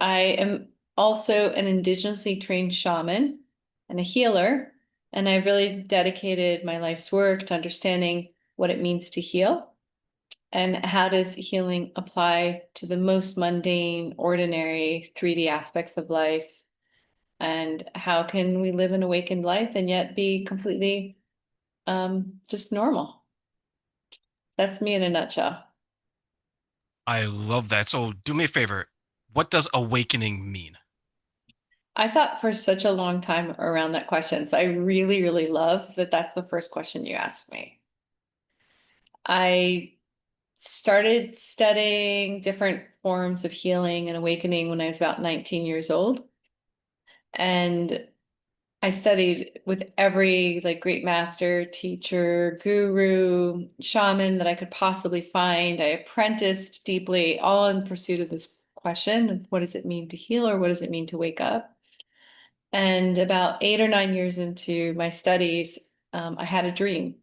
I am also an indigenously trained shaman and a healer, and I've really dedicated my life's work to understanding what it means to heal and how does healing apply to the most mundane, ordinary 3D aspects of life, and how can we live an awakened life and yet be completely just normal. That's me in a nutshell. I love that. So do me a favor. What does awakening mean? I thought for such a long time around that question. So I really, really love that that's the first question you asked me. I started studying different forms of healing and awakening when I was about 19 years old. And I studied with every like great master, teacher, guru, shaman that I could possibly find. I apprenticed deeply, all in pursuit of this question of what does it mean to heal or what does it mean to wake up? And about 8 or 9 years into my studies, I had a dream.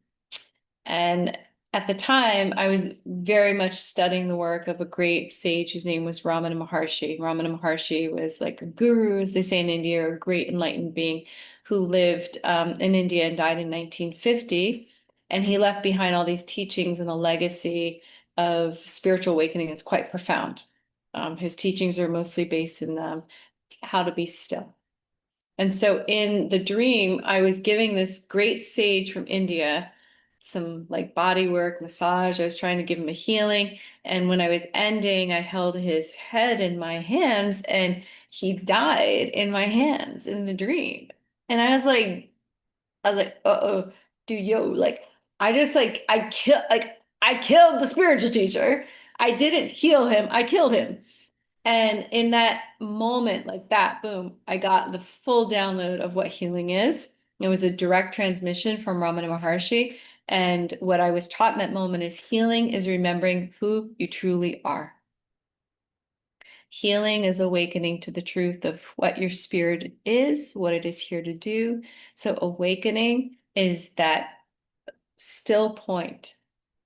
And at the time, I was very much studying the work of a great sage whose name was Ramana Maharshi. Ramana Maharshi was like a guru, as they say in India, or a great enlightened being who lived in India and died in 1950. And he left behind all these teachings and a legacy of spiritual awakening that's quite profound. His teachings are mostly based in how to be still. And so in the dream, I was giving this great sage from India some like body work, massage. I was trying to give him a healing. And when I was ending, I held his head in my hands and he died in my hands in the dream. And I was like, uh-oh, like, I killed the spiritual teacher. I didn't heal him. I killed him. And in that moment, like that, boom, I got the full download of what healing is. It was a direct transmission from Ramana Maharshi. And what I was taught in that moment is healing is remembering who you truly are. Healing is awakening to the truth of what your spirit is, what it is here to do. So awakening is that still point.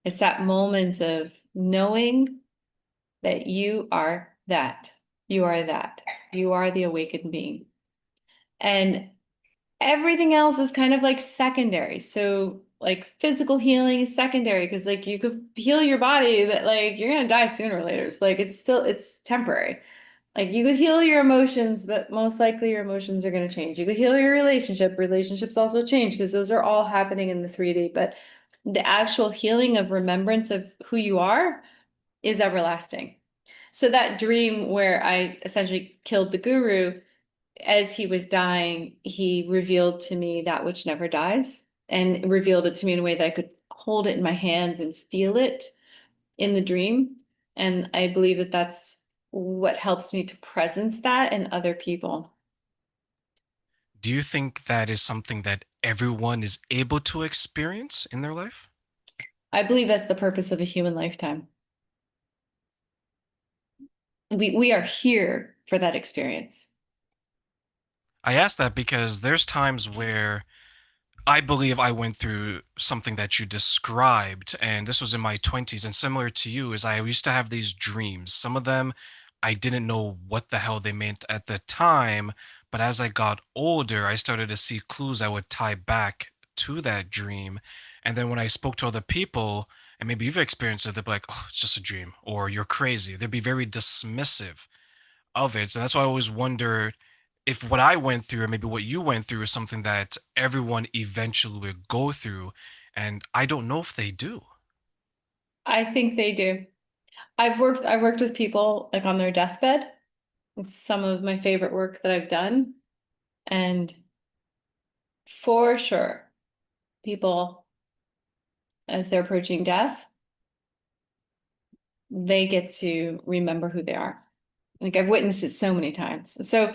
It's that moment of knowing that you are that. You are that. You are the awakened being. And everything else is kind of like secondary. So like physical healing is secondary because like you could heal your body, but like you're gonna die sooner or later. So like it's temporary. Like you could heal your emotions, but most likely your emotions are gonna change. You could heal your relationship. Relationships also change because those are all happening in the 3D. But the actual healing of remembrance of who you are is everlasting. So that dream where I essentially killed the guru, as he was dying, he revealed to me that which never dies and revealed it to me in a way that I could hold it in my hands and feel it in the dream. And I believe that that's what helps me to presence that in other people. Do you think that is something that everyone is able to experience in their life? I believe that's the purpose of a human lifetime. We are here for that experience. I ask that because there's times where I believe I went through something that you described, and this was in my 20s. And similar to you, is I used to have these dreams. Some of them I didn't know what the hell they meant at the time, but as I got older, I started to see clues I would tie back to that dream. And then when I spoke to other people, and maybe you've experienced it, they'd be like, oh, it's just a dream, or you're crazy. They'd be very dismissive of it. So that's why I always wondered if what I went through, or maybe what you went through, is something that everyone eventually will go through. And I don't know if they do. I think they do. I worked with people like on their deathbed. It's some of my favorite work that I've done. And for sure, people, as they're approaching death, they get to remember who they are. Like I've witnessed it so many times. So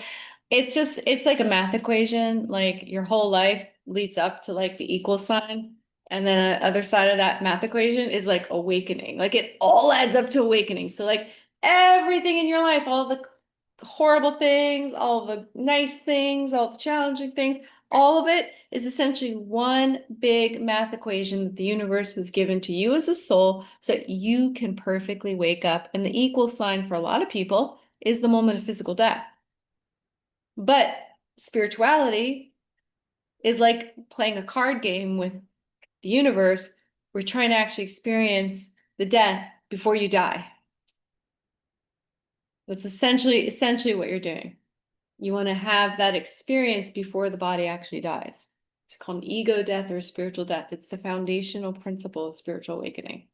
it's like a math equation. Like your whole life leads up to like the equal sign. And then the other side of that math equation is like awakening. Like it all adds up to awakening. So like everything in your life, all the horrible things, all the nice things, all the challenging things, all of it is essentially one big math equation that the universe has given to you as a soul so that you can perfectly wake up. And the equal sign for a lot of people is the moment of physical death. But spirituality is like playing a card game with the universe. We're trying to actually experience the death before you die. That's essentially what you're doing. You want to have that experience before the body actually dies. It's called an ego death or spiritual death. It's the foundational principle of spiritual awakening.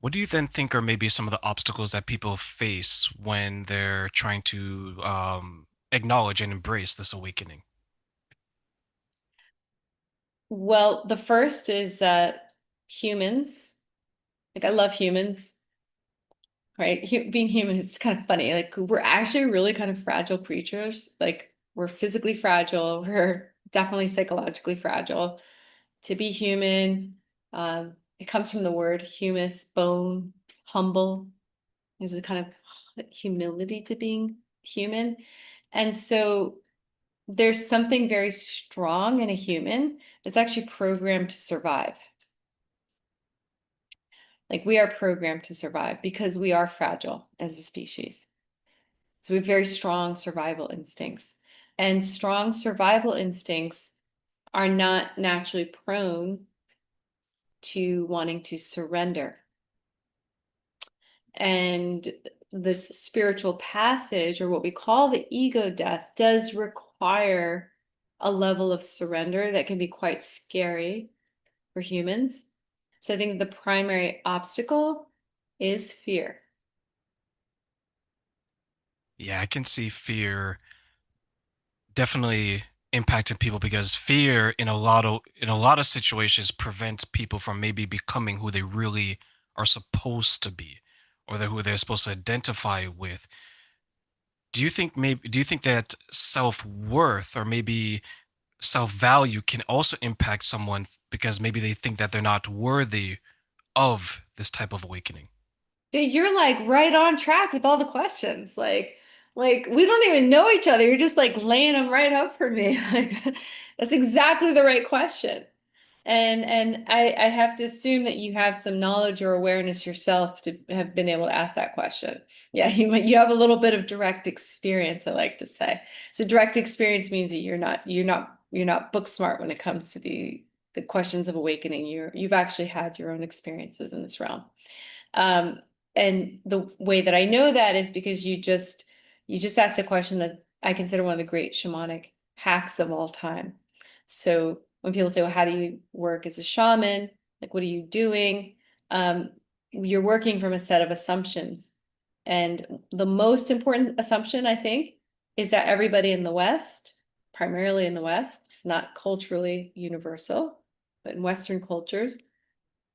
What do you then think are maybe some of the obstacles that people face when they're trying to acknowledge and embrace this awakening? Well, the first is humans. Like I love humans, right? Being human is kind of funny. Like we're actually really kind of fragile creatures. Like we're physically fragile. We're definitely psychologically fragile. To be human, it comes from the word humus, bone, humble. There's a kind of humility to being human. And so there's something very strong in a human that's actually programmed to survive. Like we are programmed to survive because we are fragile as a species. So we have very strong survival instincts. And strong survival instincts are not naturally prone to wanting to surrender. And this spiritual passage, or what we call the ego death, does require a level of surrender that can be quite scary for humans. So I think the primary obstacle is fear. Yeah, I can see fear definitely impacting people because fear in a lot of situations prevents people from maybe becoming who they really are supposed to be or who they're supposed to identify with. Do you think that self-worth or maybe self-value can also impact someone because maybe they think that they're not worthy of this type of awakening? Dude, you're like right on track with all the questions. Like we don't even know each other. You're just like laying them right up for me. Like that's exactly the right question. And I have to assume that you have some knowledge or awareness yourself to have been able to ask that question. Yeah, you have a little bit of direct experience, I like to say. So direct experience means that you're not book smart when it comes to the questions of awakening. You've actually had your own experiences in this realm. Um, and the way that I know that is because you just asked a question that I consider one of the great shamanic hacks of all time. So when people say, well, how do you work as a shaman? Like, what are you doing? You're working from a set of assumptions. And the most important assumption, I think, is that everybody in the West, primarily in the West, it's not culturally universal, but in Western cultures,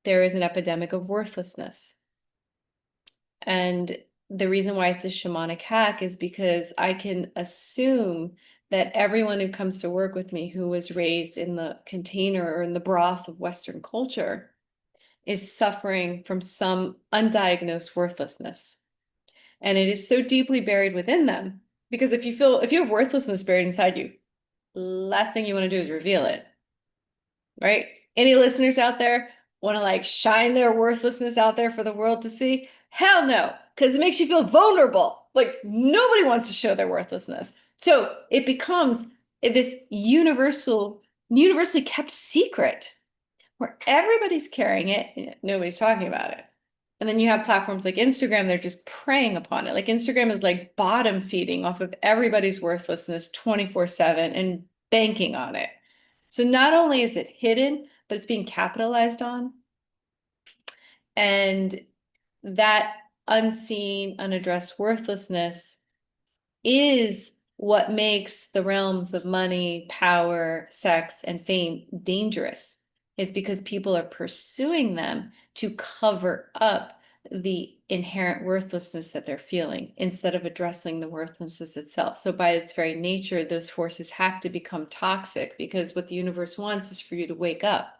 there is an epidemic of worthlessness. And the reason why it's a shamanic hack is because I can assume that everyone who comes to work with me who was raised in the container or in the broth of Western culture is suffering from some undiagnosed worthlessness. And it is so deeply buried within them. Because if you have worthlessness buried inside you, last thing you want to do is reveal it, right? Any listeners out there want to like shine their worthlessness out there for the world to see? Hell no, because it makes you feel vulnerable. Like nobody wants to show their worthlessness. So it becomes this universally kept secret where everybody's carrying it, nobody's talking about it. And then you have platforms like Instagram, they're just preying upon it. Like Instagram is like bottom feeding off of everybody's worthlessness 24/7 and banking on it. So not only is it hidden, but it's being capitalized on. And that unseen, unaddressed worthlessness is what makes the realms of money, power, sex, and fame dangerous, is because people are pursuing them to cover up the inherent worthlessness that they're feeling instead of addressing the worthlessness itself. So, by its very nature, those forces have to become toxic because what the universe wants is for you to wake up.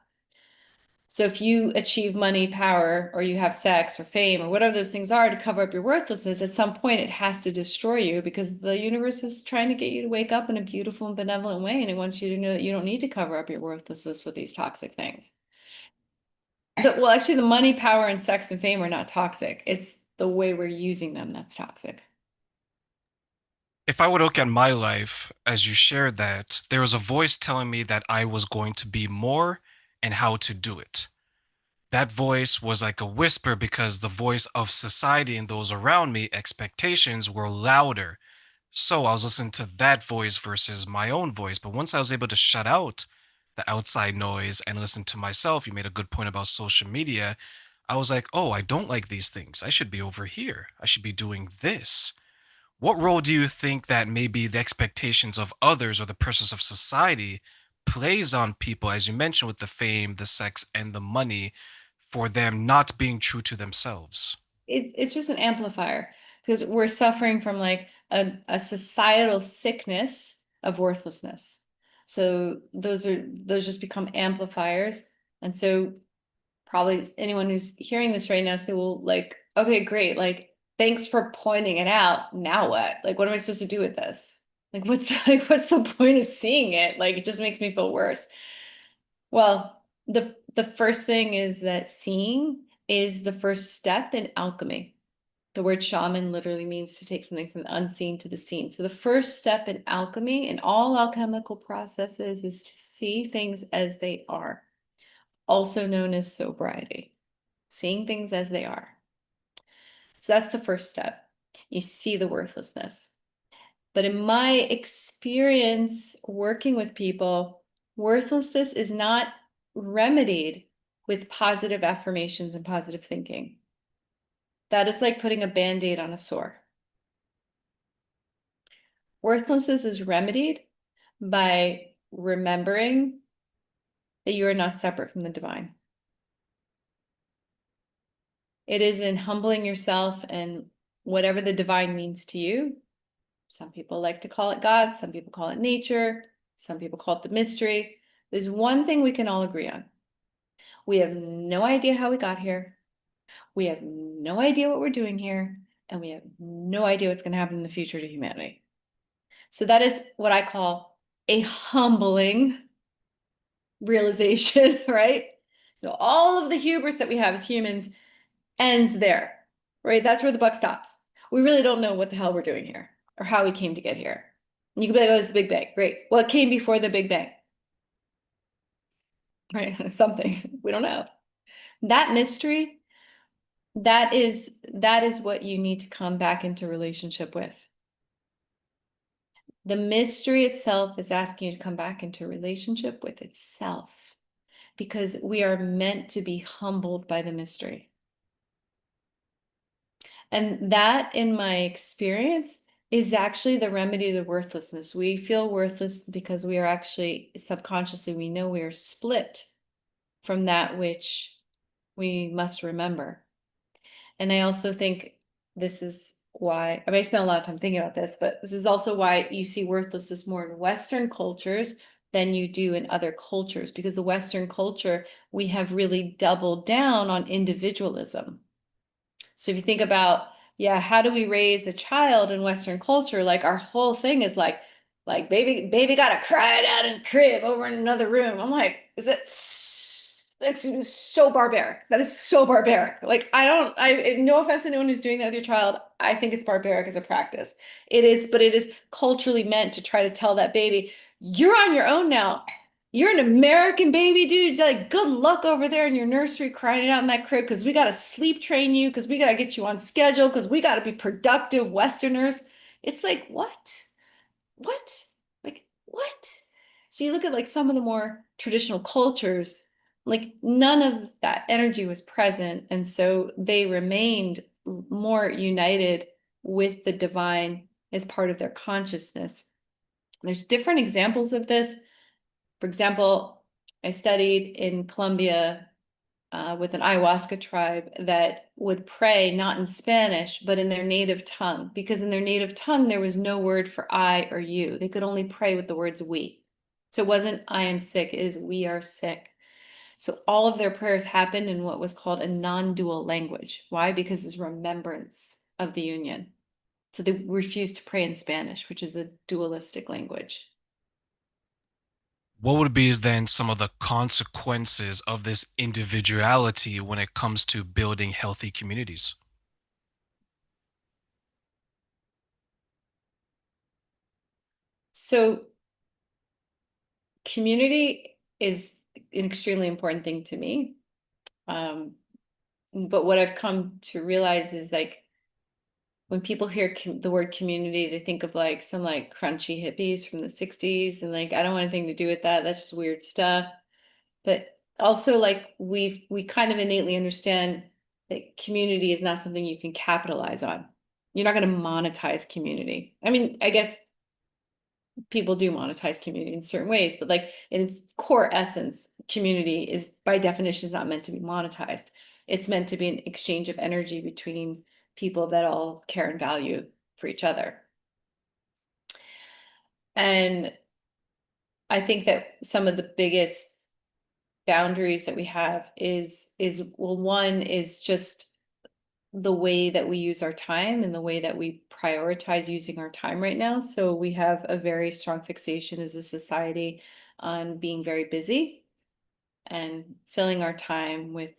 So if you achieve money, power, or you have sex or fame or whatever those things are to cover up your worthlessness, at some point it has to destroy you because the universe is trying to get you to wake up in a beautiful and benevolent way. And it wants you to know that you don't need to cover up your worthlessness with these toxic things. Well, actually, the money, power, and sex and fame are not toxic. It's the way we're using them that's toxic. If I would look at my life as you shared that, there was a voice telling me that I was going to be more and how to do it. That voice was like a whisper because the voice of society and those around me, expectations were louder. So I was listening to that voice versus my own voice. But once I was able to shut out the outside noise and listen to myself, you made a good point about social media. I was like, oh, I don't like these things. I should be over here. I should be doing this. What role do you think that maybe the expectations of others or the pressures of society plays on people, as you mentioned, with the fame, the sex, and the money, for them not being true to themselves? It's just an amplifier because we're suffering from like a societal sickness of worthlessness. So those just become amplifiers. And so probably anyone who's hearing this right now say, well, like, okay, great. Like, thanks for pointing it out. Now what? Like, what am I supposed to do with this? Like, what's the point of seeing it? Like, it just makes me feel worse. Well, the first thing is that seeing is the first step in alchemy. The word shaman literally means to take something from the unseen to the seen. So the first step in alchemy in all alchemical processes is to see things as they are, also known as sobriety, seeing things as they are. So that's the first step. You see the worthlessness. But in my experience working with people, worthlessness is not remedied with positive affirmations and positive thinking. That is like putting a band-aid on a sore. Worthlessness is remedied by remembering that you are not separate from the divine. It is in humbling yourself and whatever the divine means to you. Some people like to call it God, some people call it nature, some people call it the mystery. There's one thing we can all agree on. We have no idea how we got here. We have no idea what we're doing here. And we have no idea what's going to happen in the future to humanity. So that is what I call a humbling realization, right? So all of the hubris that we have as humans ends there, right? That's where the buck stops. We really don't know what the hell we're doing here or how we came to get here. And you can be like, oh, it's the Big Bang. Great. What came before the Big Bang? Right? Something. We don't know. That mystery, that is what you need to come back into relationship with. The mystery itself is asking you to come back into relationship with itself because we are meant to be humbled by the mystery. And that, in my experience, is actually the remedy to worthlessness. We feel worthless because we are actually subconsciously, we know we are split from that which we must remember. And I also think this is why, I mean, I spent a lot of time thinking about this, but this is also why you see worthlessness more in Western cultures than you do in other cultures, because the Western culture, we have really doubled down on individualism. So if you think about, yeah, how do we raise a child in Western culture? Like our whole thing is like baby gotta cry it out in the crib over in another room. I'm like, that's so barbaric. That is so barbaric. Like no offense to anyone who's doing that with your child. I think it's barbaric as a practice. It is, but it is culturally meant to try to tell that baby, you're on your own now. You're an American baby, dude. Like, good luck over there in your nursery crying it out in that crib because we got to sleep train you, because we got to get you on schedule, because we got to be productive Westerners. It's like, what? What? Like, what? So you look at like some of the more traditional cultures, like none of that energy was present. And so they remained more united with the divine as part of their consciousness. There's different examples of this. For example, I studied in Colombia with an ayahuasca tribe that would pray not in Spanish, but in their native tongue, because in their native tongue, there was no word for I or you. They could only pray with the words we. So it wasn't I am sick, it is we are sick. So all of their prayers happened in what was called a non-dual language. Why? Because it's remembrance of the union. So they refused to pray in Spanish, which is a dualistic language. What would be then some of the consequences of this individuality when it comes to building healthy communities? So community is an extremely important thing to me. Um, but what I've come to realize is like when people hear the word community, they think of like some like crunchy hippies from the 60s. And like, I don't want anything to do with that. That's just weird stuff. But also like we kind of innately understand that community is not something you can capitalize on. You're not going to monetize community. I mean, I guess people do monetize community in certain ways, but like in its core essence, community is by definition is not meant to be monetized. It's meant to be an exchange of energy between people that all care and value for each other. And I think that some of the biggest boundaries that we have is well, one is just the way that we use our time and the way that we prioritize using our time right now. So we have a very strong fixation as a society on being very busy and filling our time with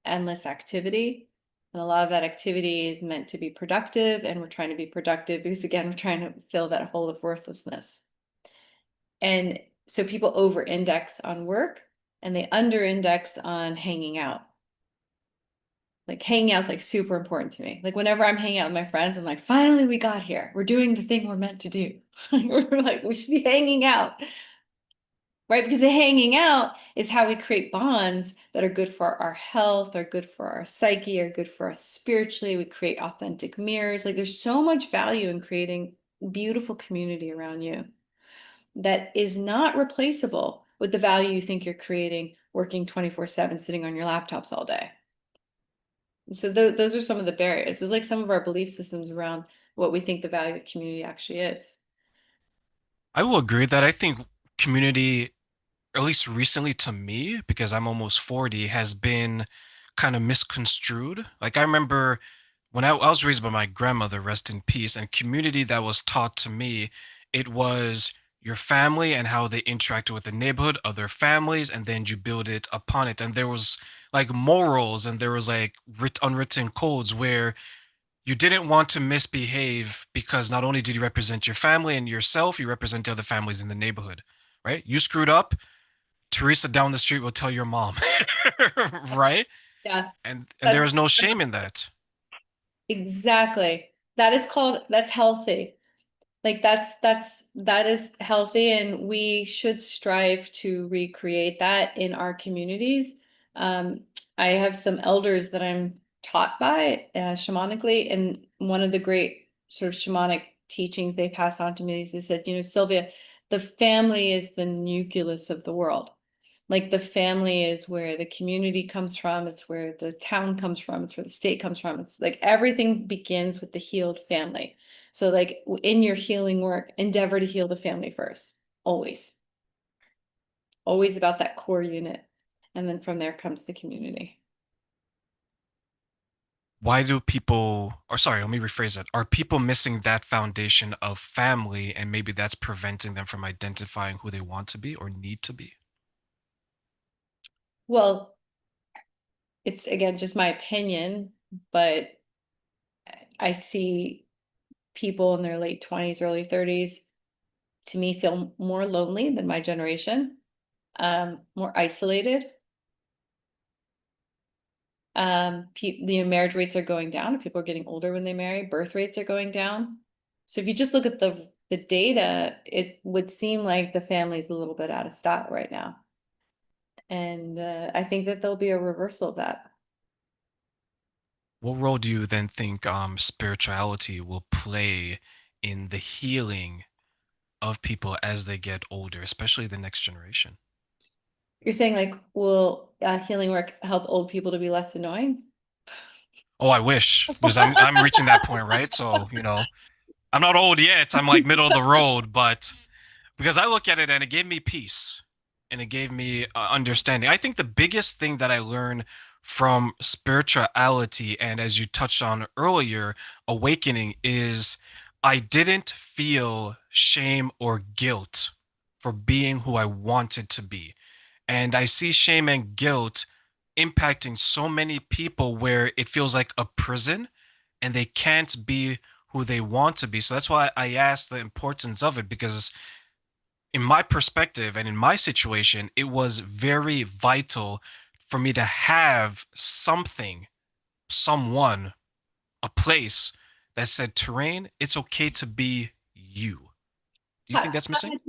endless activity. And a lot of that activity is meant to be productive, and we're trying to be productive because, again, we're trying to fill that hole of worthlessness. And so people over index on work and they under index on hanging out. Like hanging out's like super important to me. Like whenever I'm hanging out with my friends, I'm like, finally we got here. We're doing the thing we're meant to do. We're like, we should be hanging out, right? Because the hanging out is how we create bonds that are good for our health, are good for our psyche, are good for us spiritually. We create authentic mirrors. Like there's so much value in creating beautiful community around you that is not replaceable with the value you think you're creating working 24/7, sitting on your laptops all day. So those are some of the barriers. It's like some of our belief systems around what we think the value of community actually is. I will agree that I think community, at least recently to me, because I'm almost 40, has been kind of misconstrued. Like I remember when I was raised by my grandmother, rest in peace, and community that was taught to me, it was your family and how they interacted with the neighborhood, other families, and then you build it upon it. And there was like morals and there was like unwritten codes where you didn't want to misbehave because not only did you represent your family and yourself, you represent the other families in the neighborhood, right? You screwed up, Teresa down the street will tell your mom, right? Yeah, And there is that's no shame in that. exactly. That's healthy. Like that is healthy, and we should strive to recreate that in our communities. Um, I have some elders that I'm taught by shamanically, and one of the great sort of shamanic teachings they passed on to me is they said, you know, Sylvia, the family is the nucleus of the world. Like the family is where the community comes from, it's where the town comes from, it's where the state comes from. It's like everything begins with the healed family. So like in your healing work, endeavor to heal the family first. Always. Always about that core unit. And then from there comes the community. Why do people, or sorry, let me rephrase that. Are people missing that foundation of family and maybe that's preventing them from identifying who they want to be or need to be? Well, it's again just my opinion, but I see people in their late 20s, early 30s to me feel more lonely than my generation, more isolated. Marriage rates are going down. People are getting older when they marry. Birth rates are going down. So if you just look at the data, it would seem like the family's a little bit out of style right now. And I think that there'll be a reversal of that. What role do you then think spirituality will play in the healing of people as they get older, especially the next generation? You're saying like, will healing work help old people to be less annoying? Oh, I wish, because I'm reaching that point, right? So, I'm not old yet. I'm like middle of the road, but because I look at it and it gave me peace and it gave me understanding. I think the biggest thing that I learned from spirituality and as you touched on earlier, awakening is I didn't feel shame or guilt for being who I wanted to be. And I see shame and guilt impacting so many people where it feels like a prison and they can't be who they want to be. So that's why I asked the importance of it because in my perspective and in my situation, it was very vital for me to have something, someone, a place that said, Terrain, it's okay to be you. Do you think that's missing?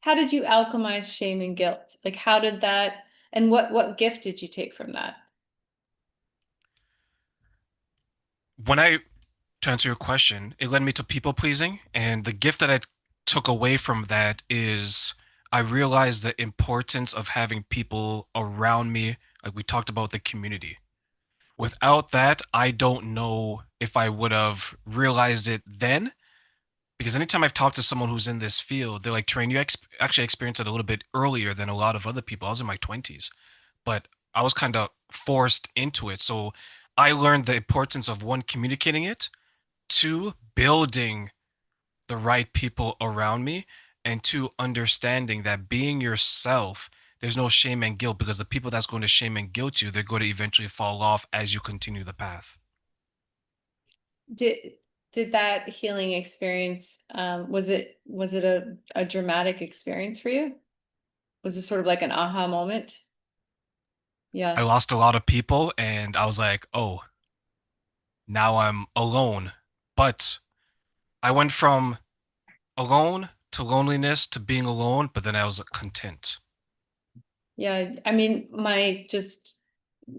How did you alchemize shame and guilt? Like how did that, and what gift did you take from that? When I, to answer your question, it led me to people pleasing. And the gift that I took away from that is I realized the importance of having people around me. Like we talked about the community. Without that, I don't know if I would have realized it then. Because anytime I've talked to someone who's in this field, they're like, Train, actually experienced it a little bit earlier than a lot of other people. I was in my 20s, but I was kind of forced into it. So I learned the importance of one, communicating it, two, building the right people around me, and two, understanding that being yourself, there's no shame and guilt because the people that's going to shame and guilt you, they're going to eventually fall off as you continue the path. Did did that healing experience, was it a dramatic experience for you? Was it sort of like an aha moment? I Yeah. lost a lot of people and I was like, oh, now I'm alone. But I went from alone to loneliness to being alone, but then I was content. Yeah. I mean,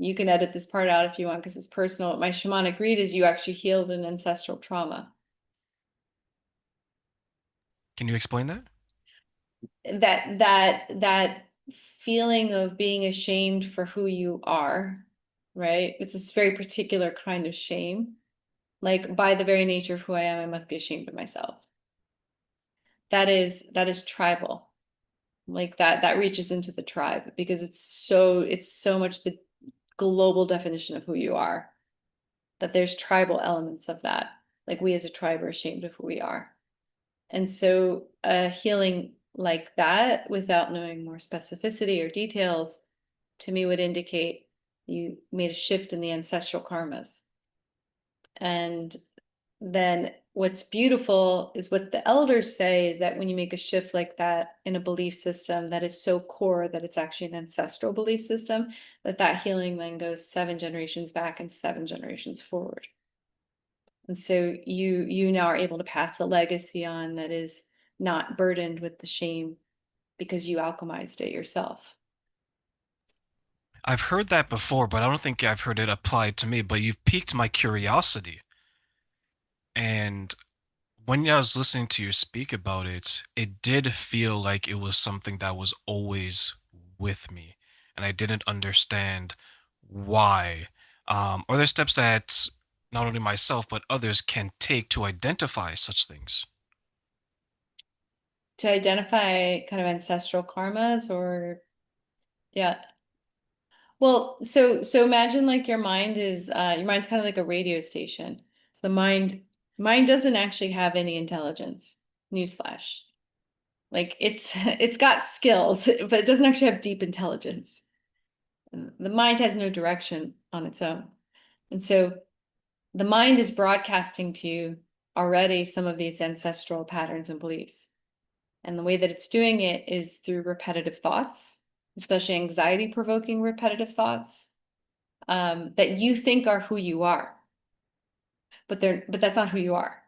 you can edit this part out if you want because it's personal. My shamanic read is you actually healed an ancestral trauma. Can you explain that? That feeling of being ashamed for who you are, right? It's this very particular kind of shame. Like by the very nature of who I am, I must be ashamed of myself. That is tribal. Like that reaches into the tribe because it's so much the global definition of who you are that there's tribal elements of that. Like we as a tribe are ashamed of who we are. And so a healing like that without knowing more specificity or details to me would indicate you made a shift in the ancestral karmas. And then what's beautiful is what the elders say is that when you make a shift like that in a belief system that is so core that it's actually an ancestral belief system, that healing then goes 7 generations back and 7 generations forward. And so you now are able to pass a legacy on that is not burdened with the shame because you alchemized it yourself. I've heard that before, but I don't think I've heard it applied to me. But you've piqued my curiosity. And when I was listening to you speak about it, it did feel like it was something that was always with me. And I didn't understand why. Are there steps that not only myself, but others can take to identify such things? To identify kind of ancestral karmas or yeah. Well, so imagine like your mind's kind of like a radio station. So the mind doesn't actually have any intelligence. Newsflash. Like it's got skills, but it doesn't actually have deep intelligence. The mind has no direction on its own. And so the mind is broadcasting to you already some of these ancestral patterns and beliefs. And the way that it's doing it is through repetitive thoughts, especially anxiety provoking repetitive thoughts that you think are who you are, but that's not who you are.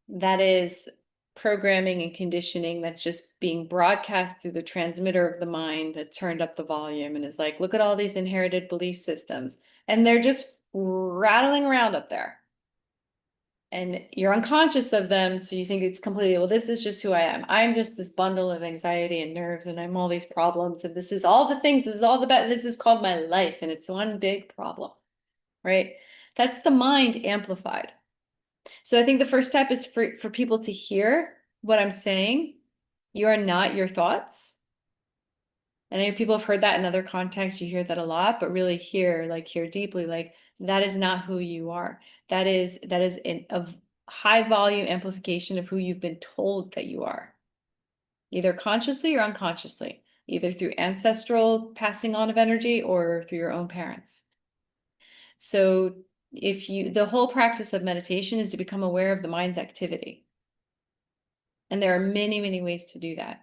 That is programming and conditioning that's just being broadcast through the transmitter of the mind that turned up the volume and is like, look at all these inherited belief systems. And they're just rattling around up there. And you're unconscious of them. So you think it's completely, well, this is just who I am. I'm just this bundle of anxiety and nerves, and I'm all these problems. And this is all the things, this is all the bad, this is called my life. And it's one big problem, right? That's the mind amplified. So I think the first step is for people to hear what I'm saying. You are not your thoughts. And I know people have heard that in other contexts. You hear that a lot, but really hear deeply, like that is not who you are. That is a high volume amplification of who you've been told that you are, either consciously or unconsciously, either through ancestral passing on of energy or through your own parents. So the whole practice of meditation is to become aware of the mind's activity. And there are many, many ways to do that.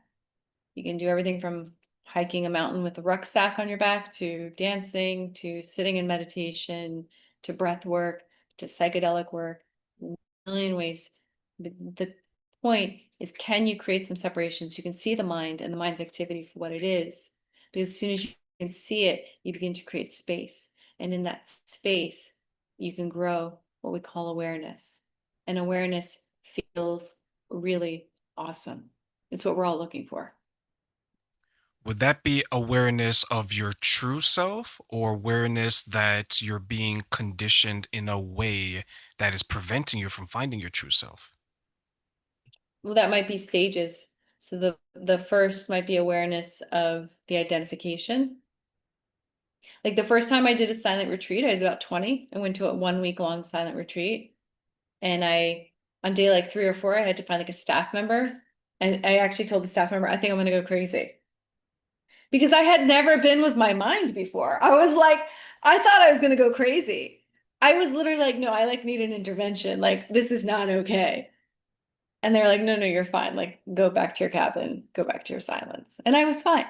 You can do everything from hiking a mountain with a rucksack on your back to dancing to sitting in meditation to breath work to psychedelic work. A million ways. The point is, can you create some separation so you can see the mind and the mind's activity for what it is? Because as soon as you can see it, you begin to create space. And in that space, you can grow what we call awareness. And awareness feels really awesome. It's what we're all looking for. Would that be awareness of your true self or awareness that you're being conditioned in a way that is preventing you from finding your true self? Well, that might be stages. So the first might be awareness of the identification. Like the first time I did a silent retreat, I was about 20. I went to a 1 week long silent retreat. And on day like 3 or 4, I had to find like a staff member. And I actually told the staff member, I think I'm gonna go crazy. Because I had never been with my mind before. I was like, I thought I was gonna go crazy. I was literally like, no, I like need an intervention. Like, this is not okay. And they're like, no, no, you're fine. Like, go back to your cabin, go back to your silence. And I was fine.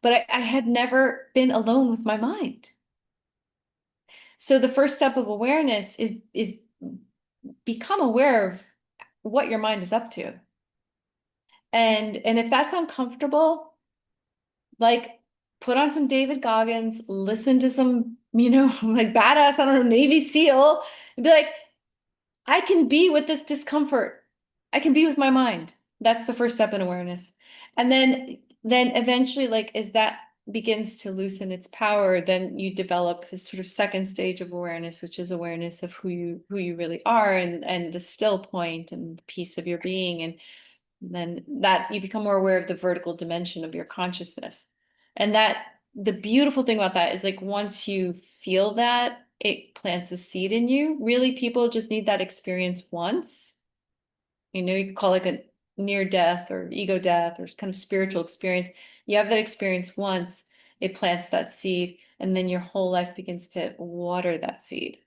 But I had never been alone with my mind. So the first step of awareness is become aware of what your mind is up to. And if that's uncomfortable, like put on some David Goggins, listen to some, like badass, I don't know, Navy SEAL, and be like, I can be with this discomfort. I can be with my mind. That's the first step in awareness. And then eventually, like as that begins to loosen its power, then you develop this sort of second stage of awareness, which is awareness of who you really are and the still point and the piece of your being. And then that you become more aware of the vertical dimension of your consciousness. And that the beautiful thing about that is like once you feel that, it plants a seed in you. Really, people just need that experience once. You could call it a near death or ego death or kind of spiritual experience. You have that experience once, it plants that seed, and then your whole life begins to water that seed.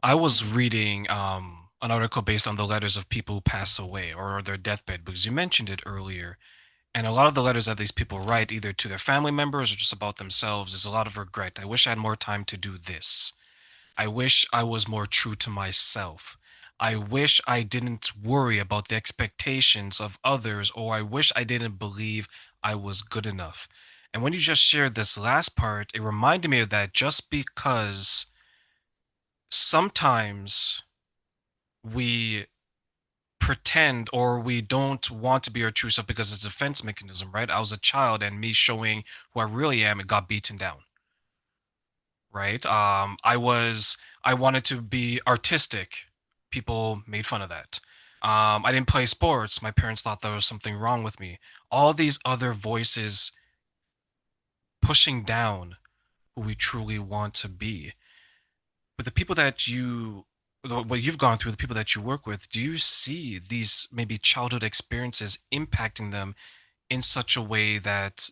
I was reading an article based on the letters of people who pass away or their deathbed because you mentioned it earlier. And a lot of the letters that these people write, either to their family members or just about themselves, is a lot of regret. I wish I had more time to do this. I wish I was more true to myself. I wish I didn't worry about the expectations of others, or I wish I didn't believe I was good enough. And when you just shared this last part, it reminded me of that just because sometimes we pretend or we don't want to be our true self because it's a defense mechanism, right? I was a child and me showing who I really am, it got beaten down, right? I wanted to be artistic. People made fun of that. I didn't play sports. My parents thought there was something wrong with me. All these other voices pushing down who we truly want to be. With the people that what you've gone through, the people that you work with, do you see these maybe childhood experiences impacting them in such a way that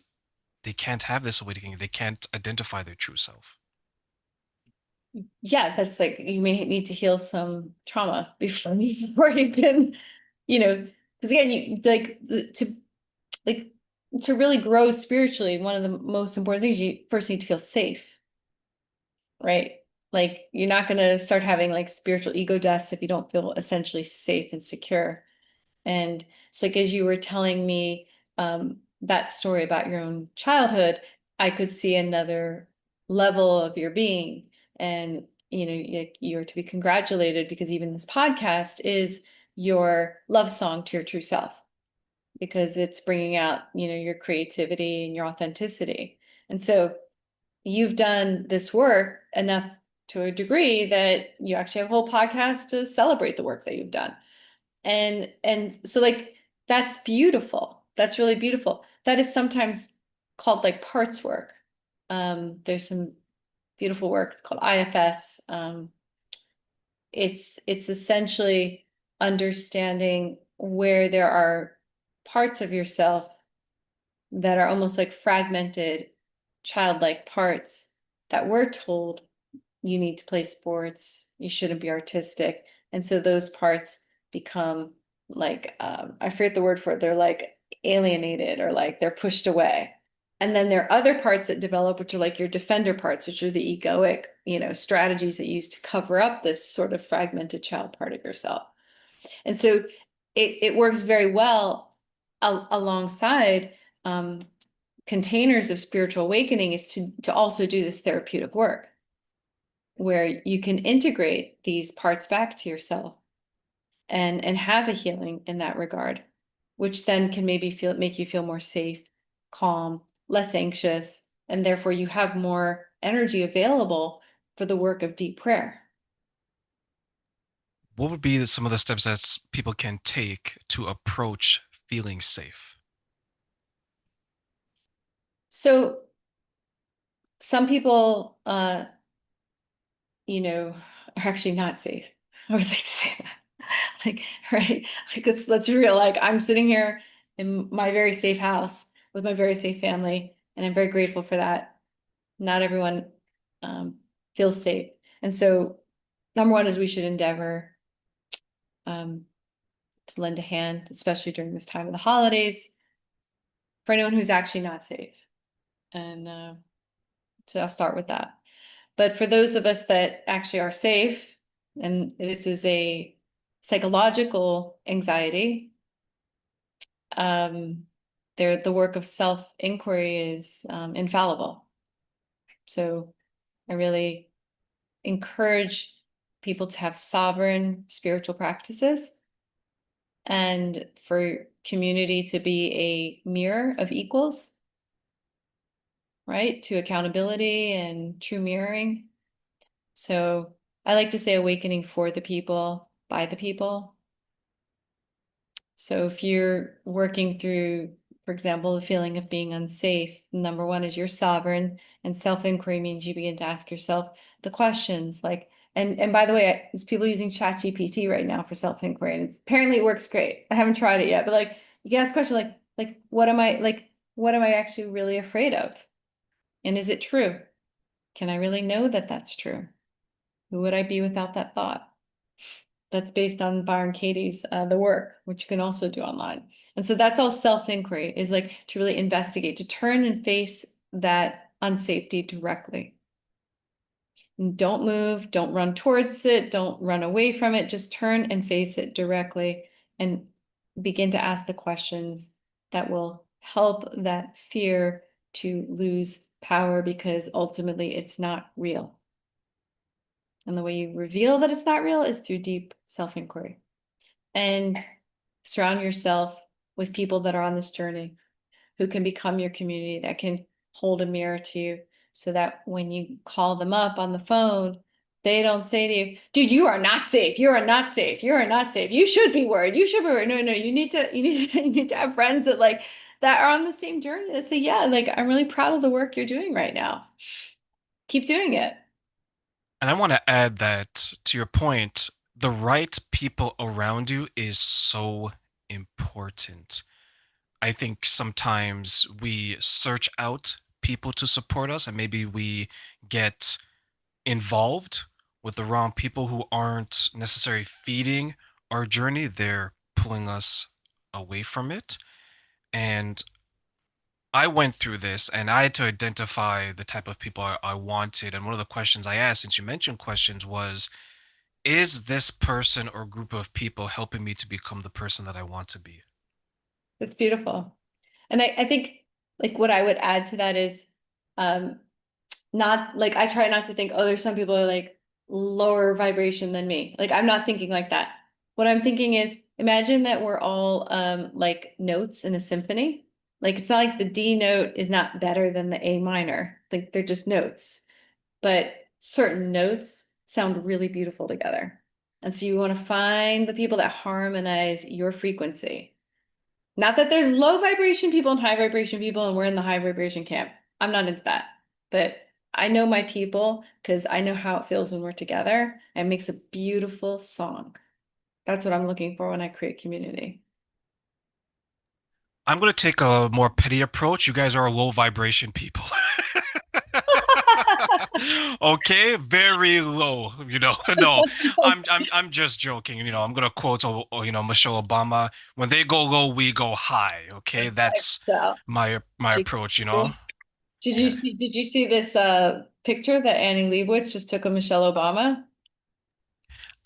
they can't have this awakening, they can't identify their true self? Yeah, that's like you may need to heal some trauma before you can, because again, you like to really grow spiritually, one of the most important things you first need to feel safe, right? Like you're not going to start having like spiritual ego deaths if you don't feel essentially safe and secure. And so like as you were telling me that story about your own childhood, I could see another level of your being. And you're to be congratulated because even this podcast is your love song to your true self because it's bringing out, your creativity and your authenticity. And so you've done this work enough to a degree that you actually have a whole podcast to celebrate the work that you've done. And so like that's beautiful. That's really beautiful. That is sometimes called like parts work. There's some beautiful work. It's called IFS. It's essentially understanding where there are parts of yourself that are almost like fragmented childlike parts that we're told you need to play sports, you shouldn't be artistic. And so those parts become like I forget the word for it. They're like alienated or like they're pushed away. And then there are other parts that develop, which are like your defender parts, which are the egoic, strategies that you use to cover up this sort of fragmented child part of yourself. And so it works very well alongside um, containers of spiritual awakening is to also do this therapeutic work where you can integrate these parts back to yourself and have a healing in that regard, which then can maybe make you feel more safe, calm, less anxious, and therefore you have more energy available for the work of deep prayer. What would be some of the steps that people can take to approach feeling safe? So some people are actually not safe. I always like to say that. Like, right? Like let's be real. Like I'm sitting here in my very safe house with my very safe family, and I'm very grateful for that. Not everyone um, feels safe. And so number one is we should endeavor um, to lend a hand, especially during this time of the holidays, for anyone who's actually not safe. And so I'll start with that. But for those of us that actually are safe, and this is a psychological anxiety, um, the work of self-inquiry is infallible. So I really encourage people to have sovereign spiritual practices and for community to be a mirror of equals, right? To accountability and true mirroring. So I like to say awakening for the people, by the people. So if you're working through, for example, the feeling of being unsafe, number one is you're sovereign, and self-inquiry means you begin to ask yourself the questions like, and by the way, there's people using ChatGPT right now for self-inquiry, and apparently it works great. I haven't tried it yet, but like you can ask questions like what am I actually really afraid of? And is it true? Can I really know that that's true? Who would I be without that thought? That's based on Byron Katie's The Work, which you can also do online. And so that's all self-inquiry is like to really investigate, to turn and face that unsafety directly. And don't move, don't run towards it, don't run away from it, just turn and face it directly and begin to ask the questions that will help that fear to lose power because ultimately it's not real. And the way you reveal that it's not real is through deep self-inquiry. And surround yourself with people that are on this journey who can become your community, that can hold a mirror to you so that when you call them up on the phone, they don't say to you, dude, you are not safe. You are not safe. You are not safe. You should be worried. You should be worried. No, you need to have friends that are on the same journey that say, yeah, like I'm really proud of the work you're doing right now. Keep doing it. And I want to add that to your point, the right people around you is so important. I think sometimes we search out people to support us and maybe we get involved with the wrong people who aren't necessarily feeding our journey. They're pulling us away from it. And I went through this and I had to identify the type of people I wanted. And one of the questions I asked, since you mentioned questions, was, is this person or group of people helping me to become the person that I want to be? It's beautiful. And I think like what I would add to that is um not like I try not to think, oh, there's some people who are like lower vibration than me. Like I'm not thinking like that. What I'm thinking is imagine that we're all like notes in a symphony. Like it's not like the D note is not better than the A minor. Like they're just notes. But certain notes sound really beautiful together. And so you want to find the people that harmonize your frequency. Not that there's low vibration people and high vibration people, and we're in the high vibration camp. I'm not into that. But I know my people because I know how it feels when we're together. And it makes a beautiful song. That's what I'm looking for when I create community. I'm going to take a more petty approach. You guys are low vibration people. Okay, very low, you know. No, I'm just joking. You know, I'm gonna quote, Michelle Obama. When they go low, we go high. Okay, that's So, my did approach. You know. you Yeah. see this picture that Annie Leibovitz just took of Michelle Obama?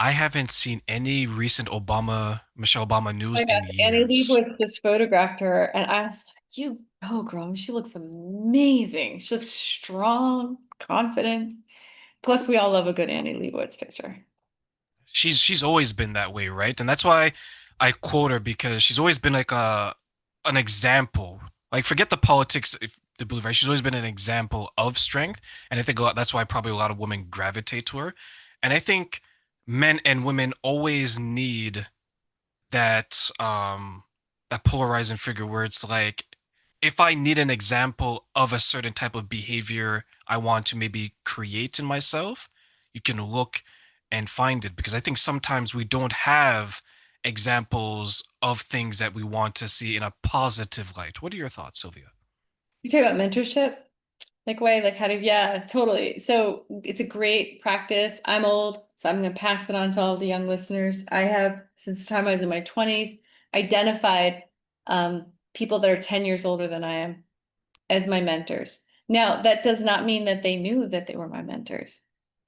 I haven't seen any recent Michelle Obama Oh news my in gosh, Annie years. Leibovitz just photographed her, and I was like, "You go, girl. She looks amazing. She looks strong, confident." Plus, we all love a good Annie Leibovitz picture. She's always been that way, right? And that's why I quote her because she's always been like an example. Like forget the politics if to believe, right? She's always been an example of strength, and I think that's why probably a lot of women gravitate to her. And I think men and women always need that polarizing figure where it's like if I need an example of a certain type of behavior I want to maybe create in myself, you can look and find it because I think sometimes we don't have examples of things that we want to see in a positive light. What are your thoughts, Sylvia? You talk about mentorship, like way, like how to, yeah, totally. So it's a great practice. I'm old, so I'm going to pass it on to all the young listeners. I have, since the time I was in my 20s, identified people that are 10 years older than I am as my mentors. Now, that does not mean that they knew that they were my mentors.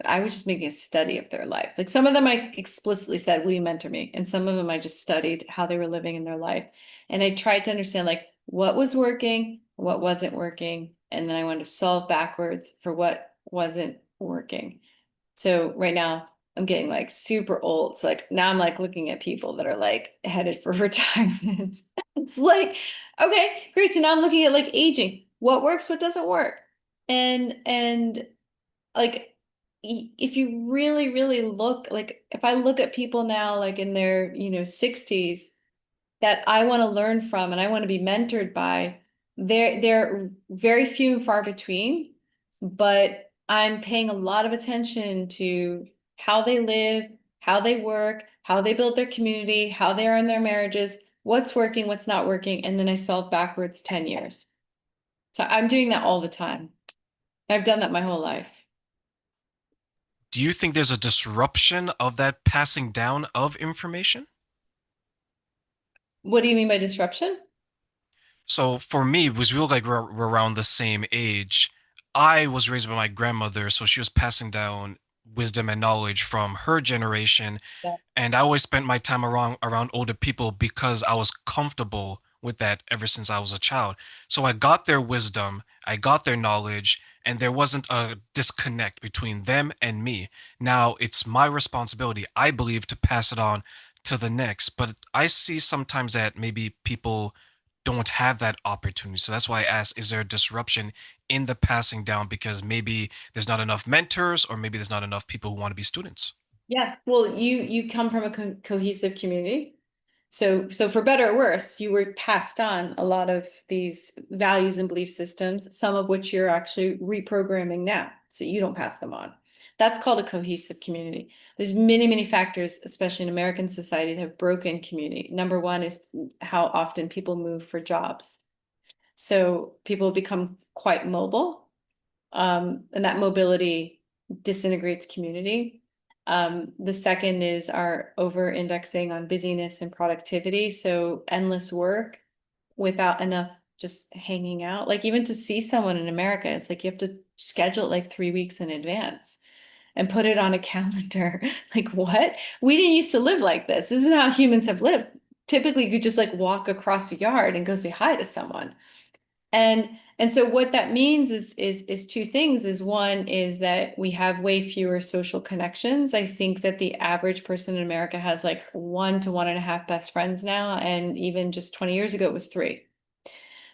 I was just making a study of their life. Like some of them I explicitly said, will you mentor me? And some of them I just studied how they were living in their life. And I tried to understand like what was working, what wasn't working. And then I wanted to solve backwards for what wasn't working. So right now I'm getting like super old. So like now I'm like looking at people that are like headed for retirement. It's like, okay, great. So now I'm looking at like aging. What works, what doesn't work. And like if you really, really look, like if I look at people now like in their, 60s, that I want to learn from and I want to be mentored by, they're very few and far between, but I'm paying a lot of attention to how they live, how they work, how they build their community, how they are in their marriages, what's working, what's not working, and then I solve backwards 10 years. So I'm doing that all the time. I've done that my whole life. Do you think there's a disruption of that passing down of information? What do you mean by disruption? So for me, because we look like we're around the same age, I was raised by my grandmother, so she was passing down wisdom and knowledge from her generation, Yeah. and I always spent my time around older people because I was comfortable with that ever since I was a child. So I got their wisdom, I got their knowledge, and there wasn't a disconnect between them and me. Now it's my responsibility, I believe, to pass it on to the next. But I see sometimes that maybe people don't have that opportunity. So that's why I asked, is there a disruption in the passing down because maybe there's not enough mentors or maybe there's not enough people who want to be students? Yeah. Well, you come from a cohesive community. So for better or worse, you were passed on a lot of these values and belief systems, some of which you're actually reprogramming now. So you don't pass them on. That's called a cohesive community. There's many, many factors, especially in American society, that have broken community. Number one is how often people move for jobs. So people become quite mobile, and that mobility disintegrates community. The second is our over indexing on busyness and productivity. So endless work without enough just hanging out. Like even to see someone in America, it's like you have to schedule it like 3 weeks in advance and put it on a calendar. Like what? We didn't used to live like this. This is how humans have lived. Typically, you just like walk across a yard and go say hi to someone. And so what that means is two things. Is one is that we have way fewer social connections. I think that the average person in America has like 1 to 1.5 best friends now, and even just 20 years ago it was 3.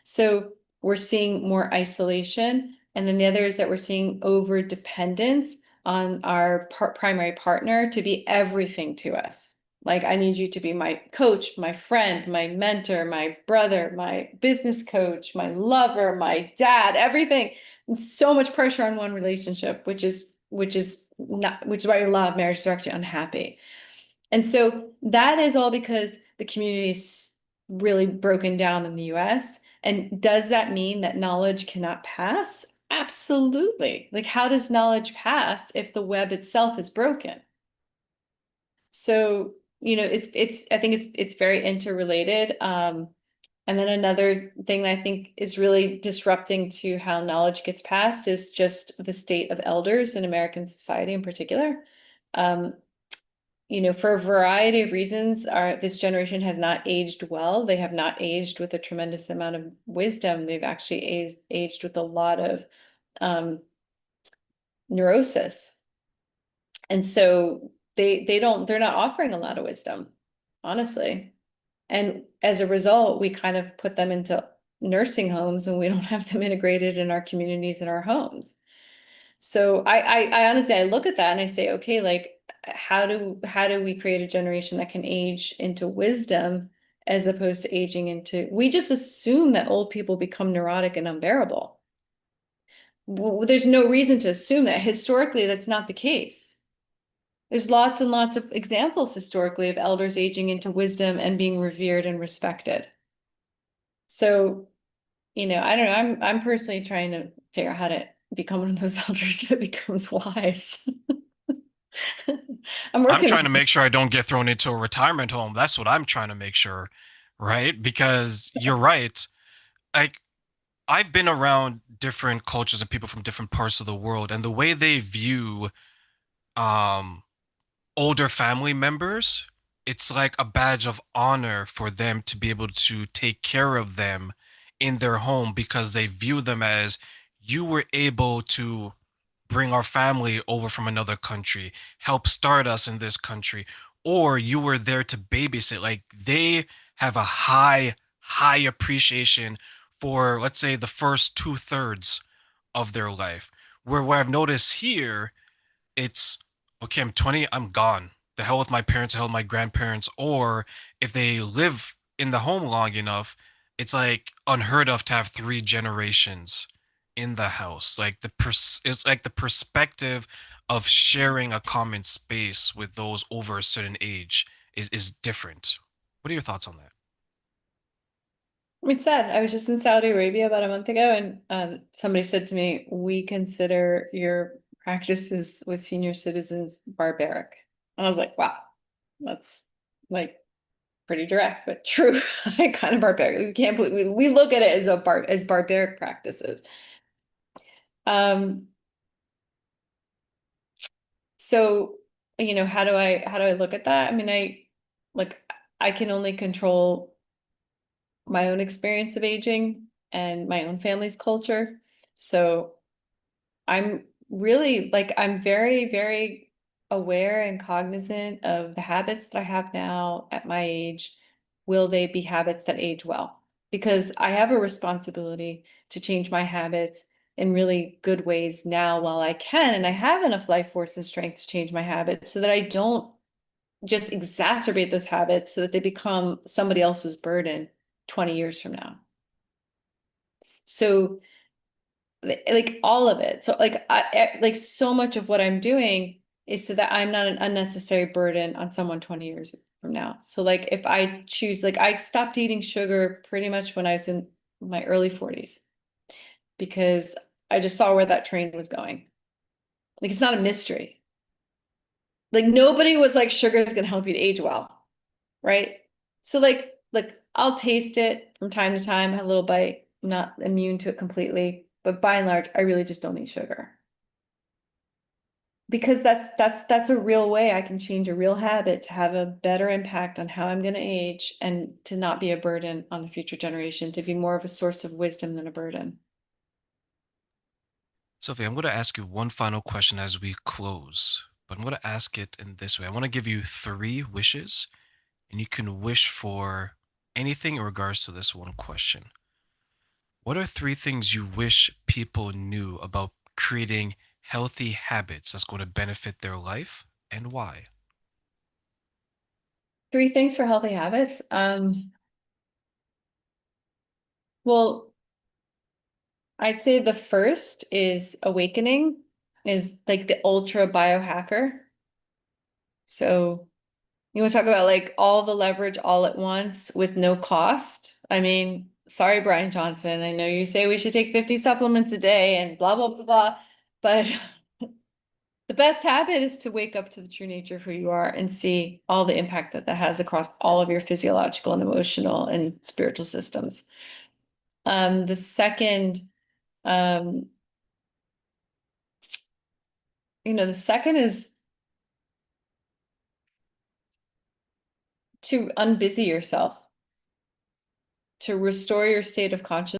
So we're seeing more isolation. And then the other is that we're seeing over dependence on our primary partner to be everything to us. Like, I need you to be my coach, my friend, my mentor, my brother, my business coach, my lover, my dad, everything. And so much pressure on one relationship, which is why a lot of marriages are actually unhappy. And so that is all because the community is really broken down in the US. And does that mean that knowledge cannot pass? Absolutely. Like, how does knowledge pass if the web itself is broken? So, I think it's very interrelated. And then another thing that I think is really disrupting to how knowledge gets passed is just the state of elders in American society in particular. Um, for a variety of reasons, this generation has not aged well. They have not aged with a tremendous amount of wisdom. They've actually aged with a lot of um, neurosis. And so they're not offering a lot of wisdom, honestly. And as a result, we kind of put them into nursing homes and we don't have them integrated in our communities and our homes. So I honestly, I look at that and I say, okay, like how do we create a generation that can age into wisdom as opposed to aging into, we just assume that old people become neurotic and unbearable. Well, there's no reason to assume that. Historically, that's not the case. There's lots and lots of examples historically of elders aging into wisdom and being revered and respected. So, I don't know. I'm personally trying to figure out how to become one of those elders that becomes wise. I'm I'm working trying to on make sure I don't get thrown into a retirement home. That's what I'm trying to make sure, right? Because you're right. Like I've been around different cultures and people from different parts of the world, and the way they view um older family members, it's like a badge of honor for them to be able to take care of them in their home because they view them as you were able to bring our family over from another country, help start us in this country, or you were there to babysit. Like they have a high appreciation for, let's say, the first two-thirds of their life. Where what I've noticed here, it's okay, I'm 20, I'm gone. The hell with my parents, the hell with my grandparents. Or if they live in the home long enough, it's like unheard of to have three generations in the house. Like it's like the perspective of sharing a common space with those over a certain age is different. What are your thoughts on that? It's sad. I was just in Saudi Arabia about a month ago, and somebody said to me, "We consider your practices with senior citizens barbaric." And I was like, "Wow, that's like pretty direct, but true." Kind of barbaric. We can't believe we look at it as as barbaric practices. Um, so how do I look at that? I mean, like I can only control my own experience of aging and my own family's culture. So I'm really like I'm very, very aware and cognizant of the habits that I have now at my age. Will they be habits that age well? Because I have a responsibility to change my habits in really good ways now while I can. And I have enough life force and strength to change my habits so that I don't just exacerbate those habits so that they become somebody else's burden 20 years from now. So like all of it. So like so much of what I'm doing is so that I'm not an unnecessary burden on someone 20 years from now. So like if I choose, like I stopped eating sugar pretty much when I was in my early 40s because I just saw where that train was going. Like it's not a mystery. Like nobody was like sugar is going to help you to age well, right? So like look, I'll taste it from time to time, have a little bite. I'm not immune to it completely, but by and large, I really just don't eat sugar. Because that's a real way I can change a real habit to have a better impact on how I'm going to age and to not be a burden on the future generation, to be more of a source of wisdom than a burden. Sophie, I'm going to ask you one final question as we close, but I'm going to ask it in this way. I want to give you three wishes, and you can wish for anything in regards to this one question. What are three things you wish people knew about creating healthy habits that's going to benefit their life and why? Three things for healthy habits. Well, I'd say the first is awakening, is like the ultra biohacker. So you want to talk about like all the leverage all at once with no cost? I mean, sorry, Brian Johnson, I know you say we should take 50 supplements a day and blah, blah, blah, blah, but the best habit is to wake up to the true nature of who you are and see all the impact that that has across all of your physiological and emotional and spiritual systems. The second, um, the second is to unbusy yourself, to restore your state of consciousness